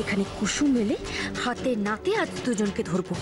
এখানে কুসুম এলে হাতে নাতে আজ দুজনকে ধরবো।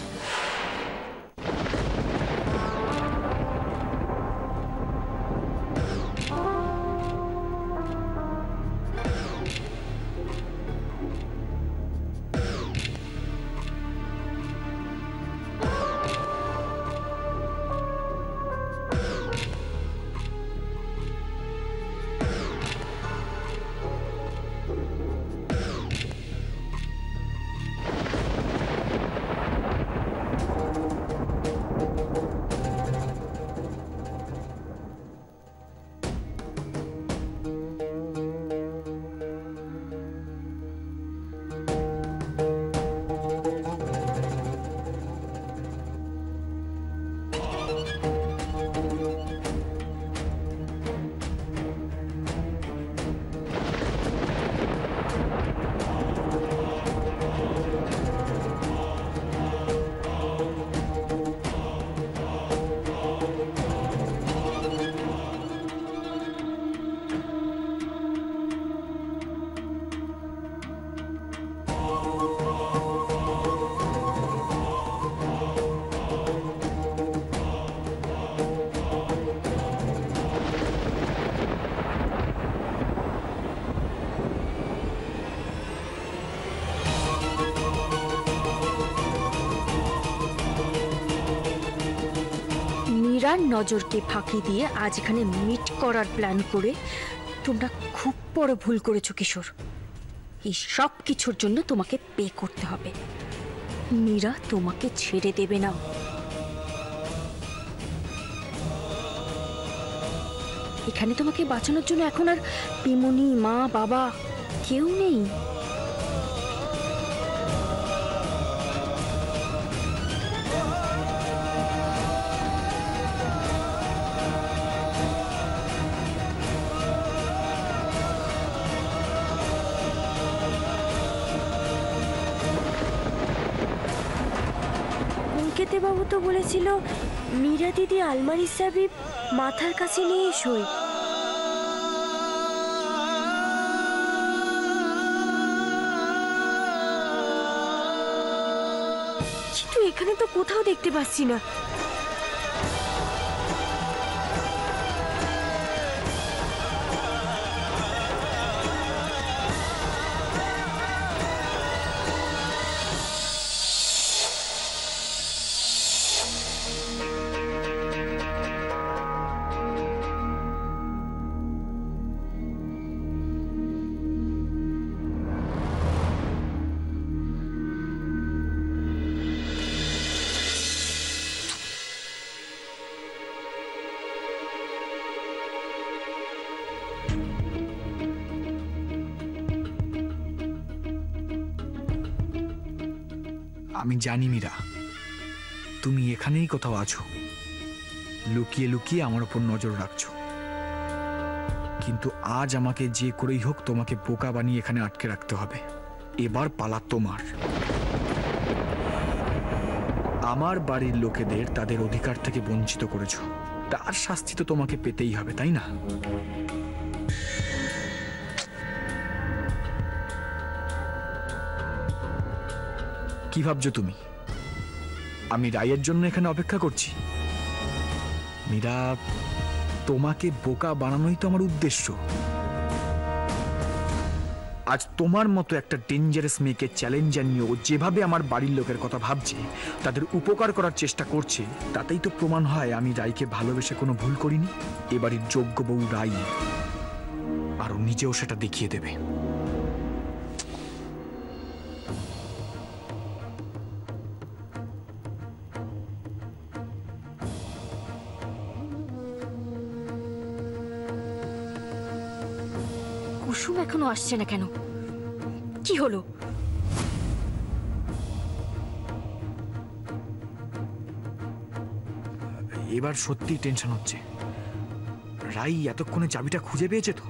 মীরার নজরকে ফাঁকি দিয়ে আজ এখানে মিট করার প্ল্যান করে তোমরা খুব বড় ভুল করেছো কিশোর। এই সব কিছুর জন্য তোমাকে পে করতে হবে। মীরা তোমাকে ছেড়ে দেবে না। এখানে তোমাকে বাঁচানোর জন্য এখন আর পিমনি, মা, বাবা কেউ নেই। বাবু তো বলেছিল মীরা দিদি আলমারির চাবি মাথার কাছে নিয়ে শোয়। কিন্তু এখানে তো কোথাও দেখতে পাচ্ছি না। আমি জানি মীরা, তুমি এখানেই কোথাও আছো, লুকিয়ে লুকিয়ে আমার উপর নজর রাখছো। কিন্তু আজ আমাকে যে করেই হোক তোমাকে বোকা বানিয়ে এখানে আটকে রাখতে হবে। এবার পালা তোমার। আমার বাড়ির লোকেদের তাদের অধিকার থেকে বঞ্চিত করেছো, তার শাস্তি তো তোমাকে পেতেই হবে, তাই না? কি ভাবছো তুমি আমি রায়ের জন্য এখানে অপেক্ষা করছি? মীরা, তোমাকে বোকা বানানোই তো আমার উদ্দেশ্য। আজ তোমার মতো একটা ডেঞ্জারাস মেয়েকে চ্যালেঞ্জ জানিয়ে ও যেভাবে আমার বাড়ির লোকের কথা ভাবছে, তাদের উপকার করার চেষ্টা করছে, তাতেই তো প্রমাণ হয় আমি রাইকে ভালোবেসে কোনো ভুল করিনি। এবারের যোগ্য বউ রাই, আর ও নিজেও সেটা দেখিয়ে দেবে। কুসুম এখনো আসছে না কেন? কি হলো? এবার সত্যি টেনশন হচ্ছে। রাই এতক্ষণে চাবিটা খুঁজে পেয়েছে তো?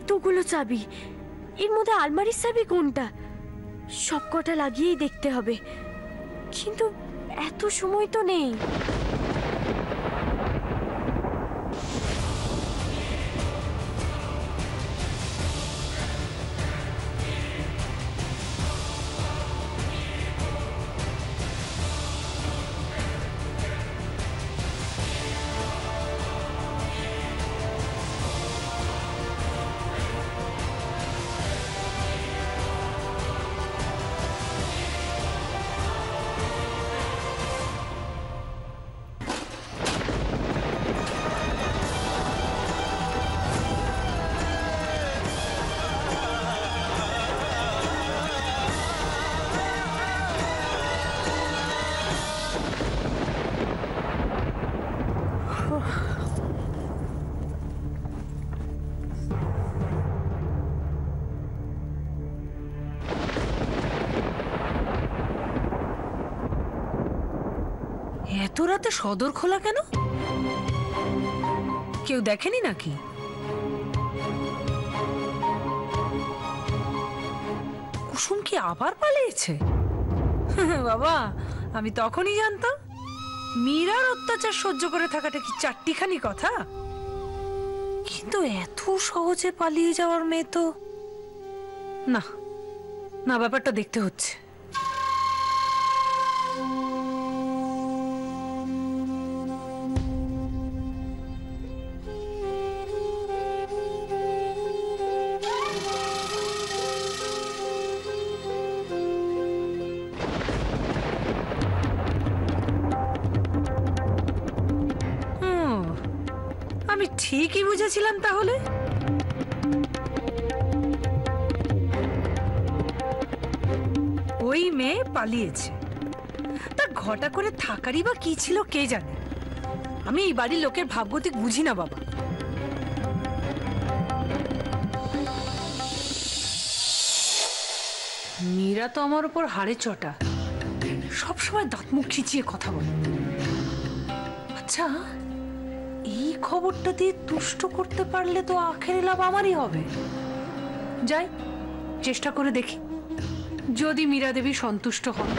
এতগুলো চাবি, এর মধ্যে আলমারির চাবি কোনটা? সব কটা লাগিয়েই দেখতে হবে, কিন্তু এত সময় তো নেই। এত রাতে সদর খোলা কেন? কেউ দেখেনি নাকি? কুসুম কি আবার পালিয়েছে? বাবা, আমি তখনই জানতাম মীরার অত্যাচার সহ্য করে থাকাটা কি চারটিখানি কথা। কিন্তু এত সহজে পালিয়ে যাওয়ার মেয়ে তো না, না, ব্যাপারটা দেখতে হচ্ছে। আমি ঠিকই বুঝেছিলাম তাহলে। ওই মেয়ে পালিয়েছে, তা ঘটা করে থাকারই বা কি ছিল কে জানে। আমি এই বাড়ির লোকের ভাবগতিক বুঝি না বাবা। মীরা তো আমার উপর হাড়ে চটা, সবসময় দাঁত মুখ খিচিয়ে কথা বলে। আচ্ছা, এই খবরটা দিয়ে তুষ্ট করতে পারলে তো আখের লাভ আমারই হবে। যাই, চেষ্টা করে দেখি, যদি মীরা দেবী সন্তুষ্ট হন।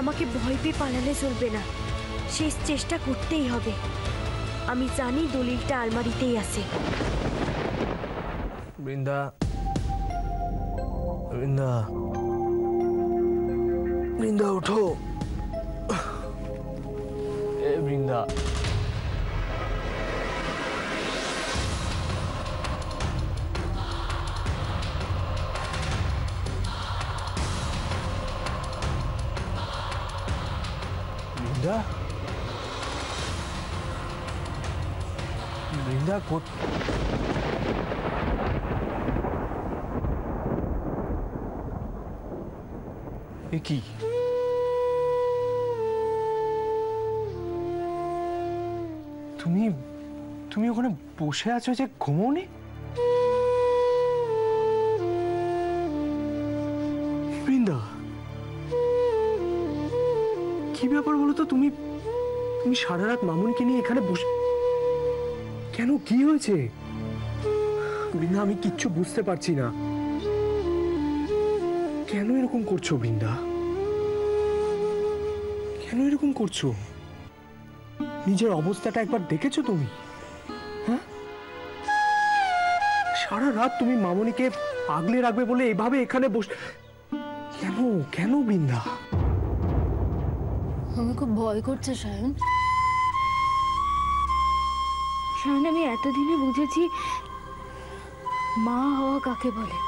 আমাকে ভয় পেয়ে পালালে চলবে না, শেষ চেষ্টা করতেই হবে। আমি জানি দলিলটা আলমারিতেই আছে। বৃন্দা, বৃন্দা, বৃন্দা ওঠো। এ বৃন্দা, বৃন্দা, বৃন্দা এ কি? তুমি তুমি ওখানে বসে আছো যে ঘুমোনি? বৃন্দা, কি ব্যাপার বলো তো? তুমি তুমি সারা রাত মামুনিকে নিয়ে এখানে বসে কেন? কি হয়েছে বৃন্দা? আমি কিচ্ছু বুঝতে পারছি না। কেন এরকম করছো বৃন্দা? কেন এরকম করছো? নিজের অবস্থাটা একবার দেখেছো তুমি? হ্যাঁ, সারা রাত তুমি মামুনিকে আগলে রাখবে বলে এভাবে এখানে কেন কেন বৃন্দা? আমার খুব ভয় করছে সায়ন। সায়ন, আমি এতদিনে বুঝেছি মা হওয়া কাকে বলে,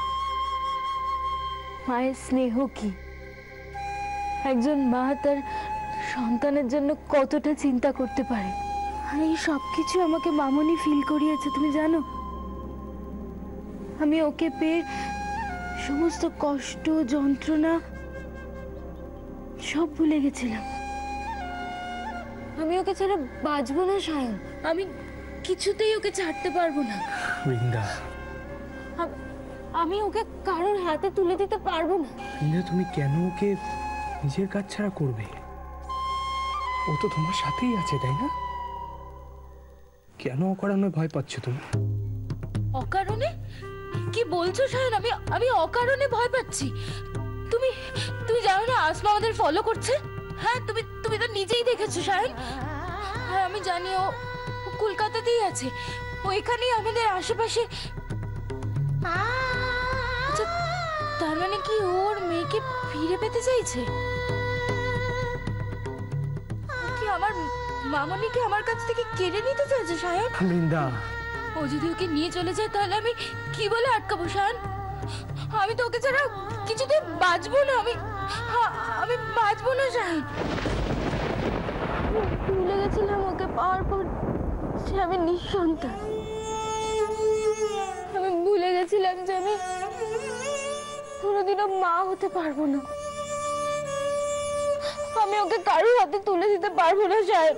মায়ের স্নেহ কি, একজন মা তার সন্তানের জন্য কতটা চিন্তা করতে পারে। আর এই সব কিছু আমাকে মামুনি ফিল করিয়েছে, তুমি জানো। আমি ওকে পেয়ে সমস্ত কষ্ট যন্ত্রণা সব ভুলে গেছিলাম। আমি ওকে ছাড়া বাঁচবো না সায়ন, আমি কিছুতেই ওকে ছাড়তে পারবো না। বৃন্দা, আমি ওকে কারোর হাতে তুলে দিতে পারবো না। বৃন্দা, তুমি কেন ওকে নিজের কাজ ছাড়া করবে? ও তো তোমার সাথেই আছে, তাই না? কেন অকারণে ভয় পাচ্ছ তুমি? অকারণে? কি বলছো সায়ন? আমি অকারণে ভয় পাচ্ছি? তুমি তুমি জানো না আসমা আমাদের ফলো করছে? হ্যাঁ, তুমি তো নিজেই দেখেছো সায়ন। হ্যাঁ, আমি জানি ও কলকাতাতেই আছে, ও এখানেই আমাদের আশেপাশে। আচ্ছা, তার মানে কি ওর মেয়েকে ফিরে পেতে চাইছে? কি আমার মামনিকে আমার কাছ থেকে কেড়ে নিতে চাইছে সায়ন? বৃন্দা, ও যদি ওকে নিয়ে চলে যায় তাহলে আমি কি বলে আটকাবো সায়ন? আমি তো ওকে ছাড়া কিছুতে বাঁচবো না। আমি বাঁচবো না সায়ন। ভুলে গেছিলাম ওকে পাওয়ার পর যে আমি নিঃসন্তান। আমি ভুলে গেছিলাম যে আমি কোনোদিনও মা হতে পারবো না। আমি ওকে কারোর হাতে তুলে দিতে পারবো না সাহেব।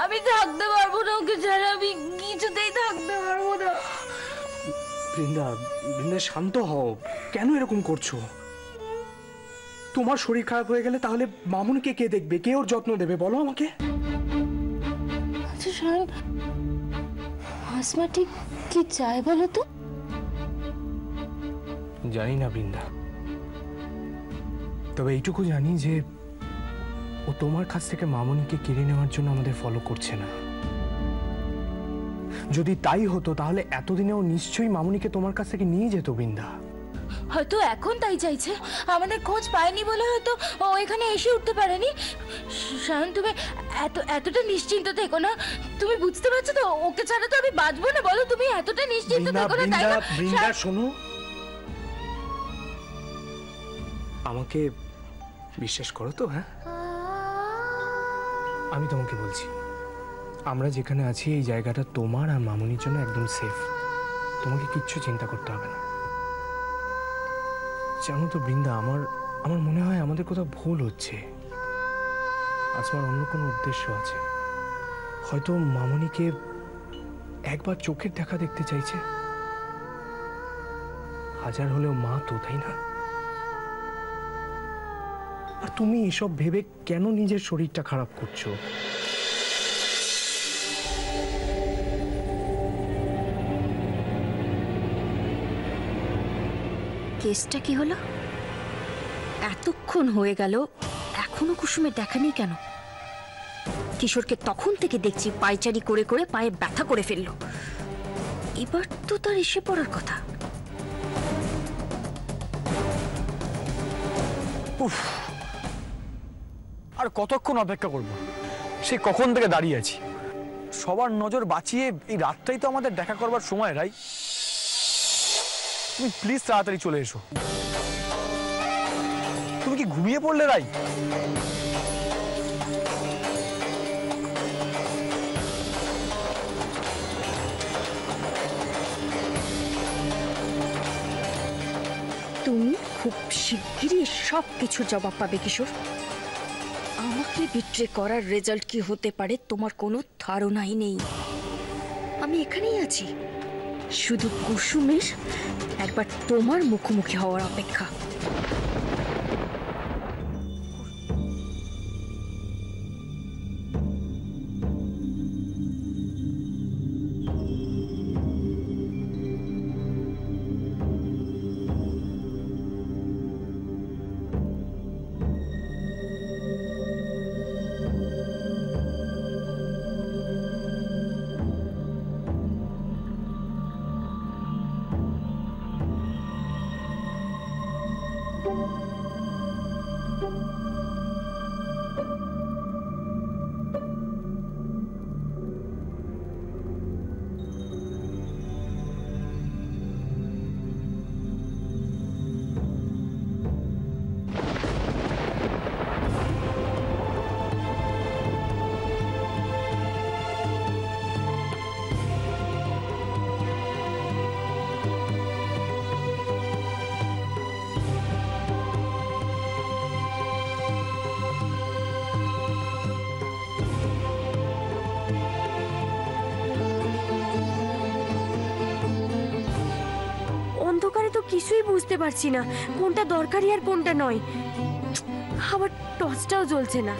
আমি থাকতে পারবো না ওকে ছাড়া, আমি কিছুতেই থাকতে পারবো না। বৃন্দা, বৃন্দা, শান্ত হও। কেন এরকম করছো? তোমার শরীর খারাপ হয়ে গেলে তাহলে মামুনকে কে দেখবে? কে ওর যত্ন দেবে বলো আমাকে? আচ্ছা সায়ন, আসমা ঠিক কি চায় বলো তো? জানি না বৃন্দা, তবে এইটুকু জানি যে ও তোমার কাছ থেকে মামুনিকে কেড়ে নেওয়ার জন্য আমাদের ফলো করছে না। যদি তাই হতো তাহলে এতদিনে ও নিশ্চয়ই মামুনিকে তোমার কাছ থেকে নিয়ে যেত বৃন্দা। হয়তো এখন তাই চাইছে, আমাদের খোঁজ পায়নি বলে হয়তো ও এখানে এসে উঠতে পারেনি। শায়ন, তুমি এতটা নিশ্চিন্ত থেকো না। তুমি বুঝতে পারছো তো ওকে ছাড়া তো আমি বাঁচবো না। বলো, তুমি এতটা নিশ্চিন্ত থেকো না, তাই না? বৃন্দা, শোনো, আমাকে বিশ্বাস করো তো? হ্যাঁ, আমি তোমাকে বলছি, আমরা যেখানে আছি এই জায়গাটা তোমার আর মামুনির জন্য একদম সেফ। তোমাকে কিচ্ছু চিন্তা করতে হবে না। জানো তো বৃন্দা, আমার মনে হয় আমাদের কোথাও ভুল হচ্ছে। আসমার অন্য কোনো উদ্দেশ্য আছে। হয়তো মামুনিকে একবার চোখের দেখা দেখতে চাইছে। হাজার হলেও মা তো, তাই না? আর তুমি এসব ভেবে কেন নিজের শরীরটা খারাপ করছো? কেসটা কি হলো? এতক্ষণ হয়ে গেল, এখনো কুসুমের দেখা নেই কেন? কিশোরকে তখন থেকে দেখছি পায়চারি করে করে পায়ে ব্যথা করে ফেললো। এবার তো তার এসে পড়ার কথা। উফ, আর কতক্ষণ অপেক্ষা করব? সে কখন থেকে দাঁড়িয়ে আছি। সবার নজর বাঁচিয়ে এই রাতটাই তো আমাদের দেখা করবার সময়। রাই, তুমি প্লিজ তাড়াতাড়ি চলে এসো। তুমি কি ঘুমিয়ে পড়লে রাই? তুমি খুব শিগগিরই সব কিছুর জবাব পাবে কিশোর। আমাকে বিট্রে করার রেজাল্ট কি হতে পারে তোমার কোনো ধারণাই নেই। আমি এখানেই আছি, শুধু কুসুমের একবার তোমার মুখোমুখি হওয়ার অপেক্ষা। অন্ধকারে তো কিছুই বুঝতে পারছি না, কোনটা দরকারি আর কোনটা নয়। আবার টর্চটাও জ্বলছে না।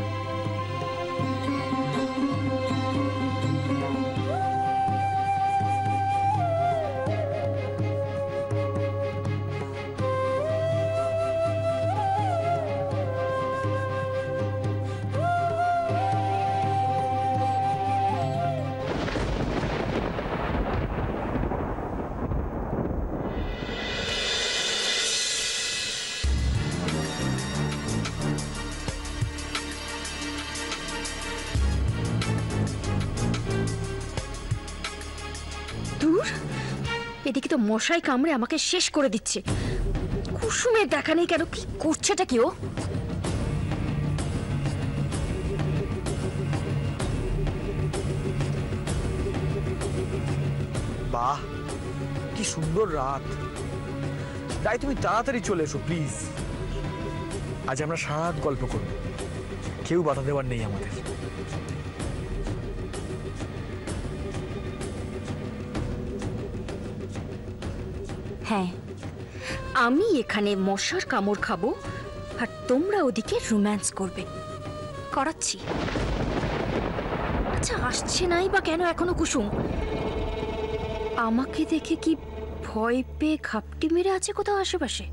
দূর, এদিকে তো মশাই কামড়ে আমাকে শেষ করে দিচ্ছে। কুসুমের দেখা নেই কেন? কি করছেটা কি ও? বাহ, কি সুন্দর রাত। তাই তুমি তাড়াতাড়ি চলে এসো প্লিজ। আজ আমরা সারা রাত গল্প করব, কেউ বাধা দেওয়ার নেই আমাদের। হ্যাঁ, আমি এখানে মশার কামড় খাবো আর তোমরা ওদিকে রোম্যান্স করবে। করাচ্ছি। আচ্ছা, আসছে নাই বা কেন এখনো কুসুম? আমাকে দেখে কি ভয় পেয়ে ঘাপটি মেরে আছে কোথাও আশেপাশে?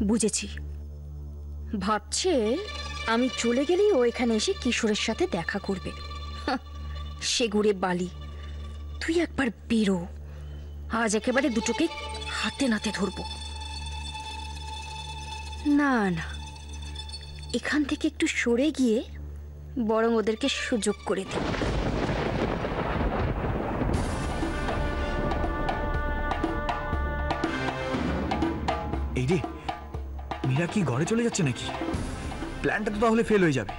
বুঝেছি, ভাবছে আমি চলে গেলেই ও এখানে এসে কিশোরের সাথে দেখা করবে। হাহ, সেগুড়ে বালি। তুই একবার বেরো, আজ একেবারে দুটোকে হাতে নাতে ধরবো। না না, এখান থেকে একটু সরে গিয়ে বরং ওদেরকে সুযোগ করে দিই। এই রে, মীরা কি ঘরে চলে যাচ্ছে নাকি? প্ল্যানটা তো তাহলে ফেল হয়ে যাবে।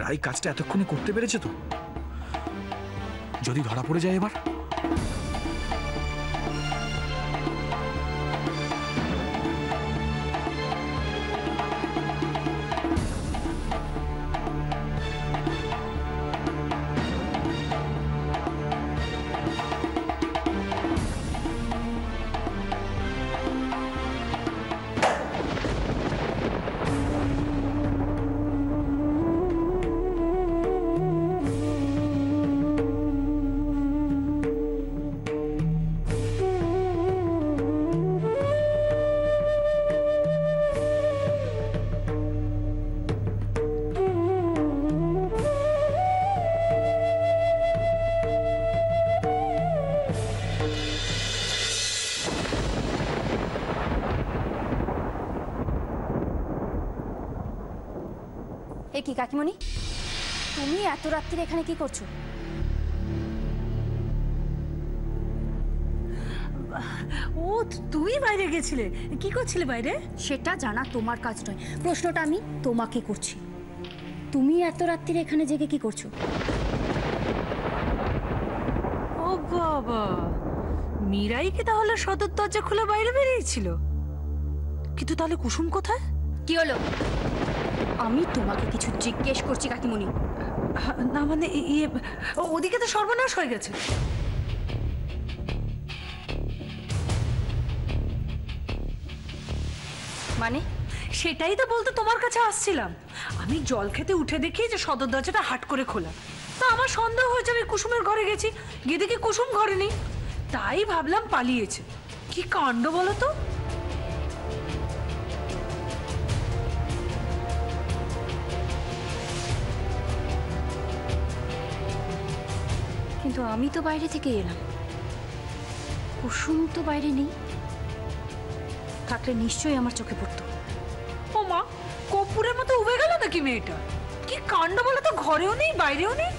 রাই কাজটা এতক্ষণে করতে পেরেছে তো? যদি ধরা পড়ে যায় এবার? এ কি কাকিমণি, তুমি এত রাত্রিরে এখানে কি করছো? ও, তুই বাইরে গেছিলে? কি করছিলে বাইরে? সেটা জানা তোমার কাজ নয়, প্রশ্নটা আমি তোমাকে করছি। তুমি এত রাত্রিরে এখানে জেগে কি করছো? ও বাবা, মীরাই কি তাহলে সদর দরজা খুলে বাইরে বেরিয়েছিল? কিন্তু তাহলে কুসুম কোথায়? কি হলো? আমি তোমাকে কিছু জিজ্ঞেস করছি কাকিমণি। না মানে ইয়ে, ওদিকে তো সর্বনাশ হয়ে গেছে। মানে? সেটাই তো বলতে তোমার কাছে আসছিলাম। আমি জল খেতে উঠে দেখি যে সদর দরজাটা হাট করে খোলা। তা আমার সন্দেহ হয়েছে আমি কুসুমের ঘরে গেছি, গিয়ে দেখি কুসুম ঘরে নেই। তাই ভাবলাম পালিয়েছে। কি কাণ্ড বলো তো। কিন্তু আমি তো বাইরে থেকে এলাম, কুসুম তো বাইরে নেই। থাকলে নিশ্চয়ই আমার চোখে পড়তো। ও মা, কর্পূরের মতো উবে গেল নাকি মেয়েটা? কি কাণ্ড বলো তো, ঘরেও নেই বাইরেও নেই।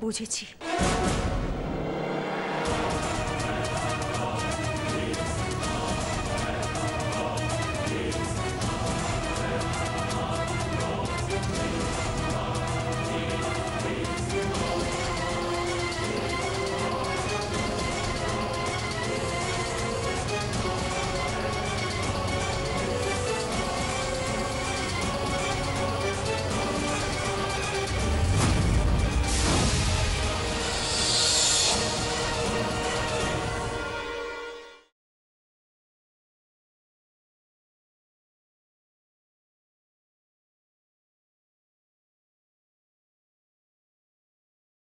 বুঝেছি।